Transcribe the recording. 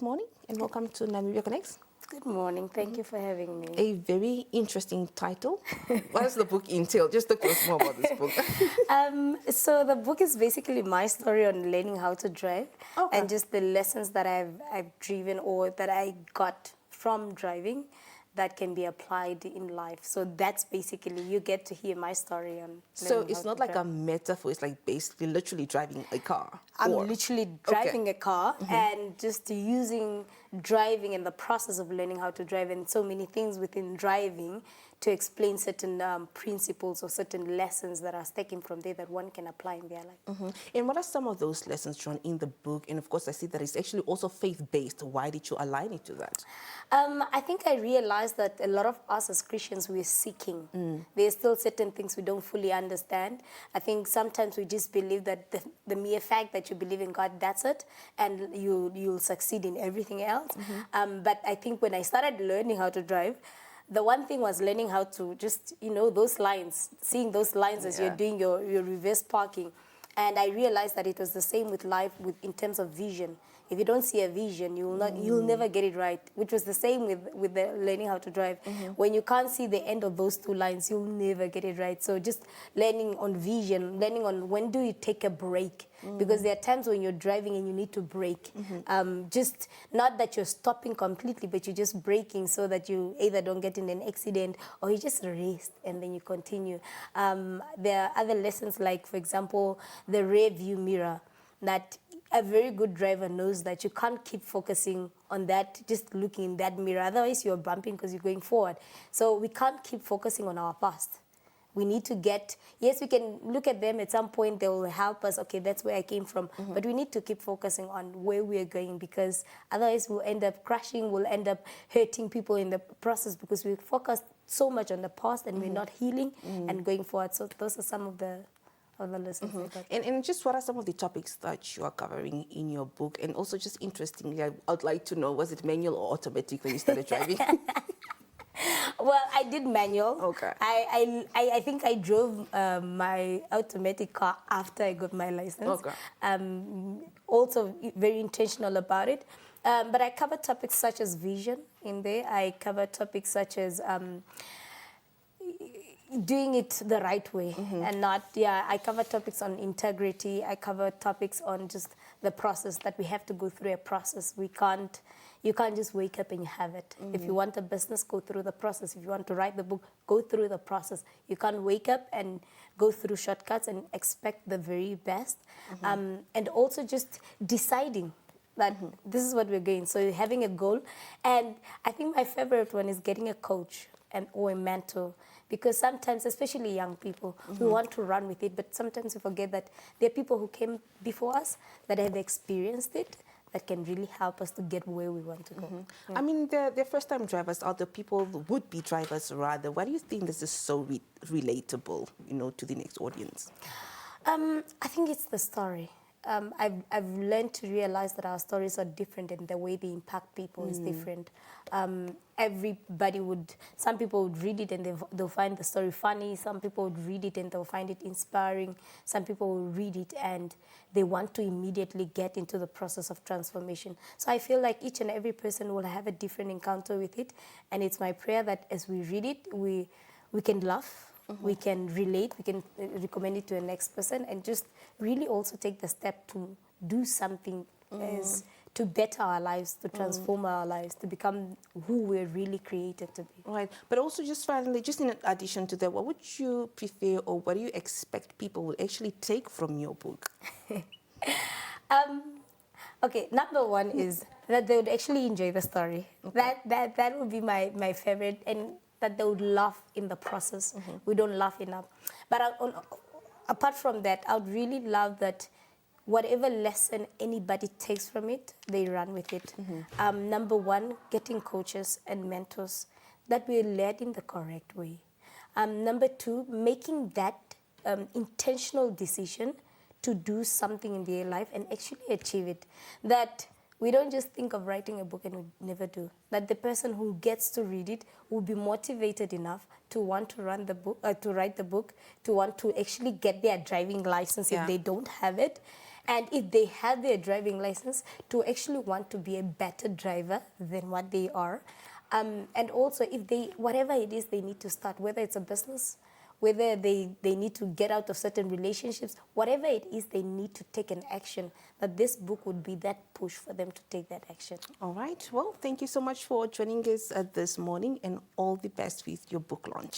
good morning and welcome to NAMIBIA Connects. Good morning. Thank you for having me. A very interesting title. What does the book entail? Just talk to us more about this book. So the book is basically my story on learning how to drive and just the lessons that I've driven or that I got from driving that can be applied in life. So that's basically, you get to hear my story on So learning it's how not to like drive. a metaphor, it's like basically literally driving a car. I'm or- literally driving a car and just using driving and the process of learning how to drive and so many things within driving to explain certain principles or certain lessons that are taken from there that one can apply in their life. And what are some of those lessons drawn in the book? And of course, I see that it's actually also faith-based. Why did you align it to that? I think I realized that a lot of us as Christians, we're seeking. There's still certain things we don't fully understand. I think sometimes we just believe that the mere fact that you believe in God, that's it, and you'll succeed in everything else. But I think when I started learning how to drive, the one thing was learning how to just, those lines, seeing those lines as you're doing your reverse parking. And I realized that it was the same with life in terms of vision. If you don't see a vision, you'll never get it right, which was the same with the learning how to drive. When you can't see the end of those two lines, you'll never get it right. So just learning on vision, learning on when do you take a break, because there are times when you're driving and you need to brake. Just not that you're stopping completely, but you're just braking so that you either don't get in an accident or you just rest and then you continue. There are other lessons like, for example, the rear view mirror, that a very good driver knows that you can't keep focusing on that, just looking in that mirror. Otherwise, you're bumping because you're going forward. So we can't keep focusing on our past. We need to yes, we can look at them at some point. They will help us. Okay, that's where I came from. But we need to keep focusing on where we are going, because otherwise we'll end up crashing, we'll end up hurting people in the process because we focus so much on the past and we're not healing and going forward. So those are some of the lessons I got. And just what are some of the topics that you are covering in your book? And also just interestingly, I'd like to know, was it manual or automatic when you started driving? Well, I did manual. Okay. I think I drove my automatic car after I got my license. Okay. Also very intentional about it. But I cover topics such as vision in there. I cover topics such as doing it the right way and not, I cover topics on integrity. I cover topics on just the process, that we have to go through a process. You can't just wake up and you have it. If you want a business, go through the process. If you want to write the book, go through the process. You can't wake up and go through shortcuts and expect the very best. And also just deciding that this is what we're going. So having a goal. And I think my favorite one is getting a coach or a mentor. Because sometimes, especially young people, we want to run with it, but sometimes we forget that there are people who came before us that have experienced it, that can really help us to get where we want to go. I mean, the first-time drivers are the people, would-be drivers rather. Why do you think this is so relatable, to the next audience? I think it's the story. I've learned to realize that our stories are different and the way they impact people is different. Some people would read it and they'll find the story funny. Some people would read it and they'll find it inspiring. Some people will read it and they want to immediately get into the process of transformation. So I feel like each and every person will have a different encounter with it. And it's my prayer that as we read it, we can laugh. We can relate, we can recommend it to a next person, and just really also take the step to do something to better our lives, to transform our lives, to become who we're really created to be. Right. But also just finally, just in addition to that, what would you prefer or what do you expect people will actually take from your book? Okay, number one is that they would actually enjoy the story. Okay. That would be my favorite, and that they would laugh in the process. We don't laugh enough. But apart from that, I would really love that whatever lesson anybody takes from it, they run with it. Number one, getting coaches and mentors that will lead in the correct way. Number two, making that intentional decision to do something in their life and actually achieve it. That we don't just think of writing a book and we never do. That the person who gets to read it will be motivated enough to want to run the book, to write the book, to want to actually get their driving license if they don't have it, And if they have their driving license, to actually want to be a better driver than what they are. And also, if they, whatever it is they need to start, whether it's a business, whether they need to get out of certain relationships, whatever it is they need to take an action, that this book would be that push for them to take that action. All right. Well, thank you so much for joining us this morning, and all the best with your book launch.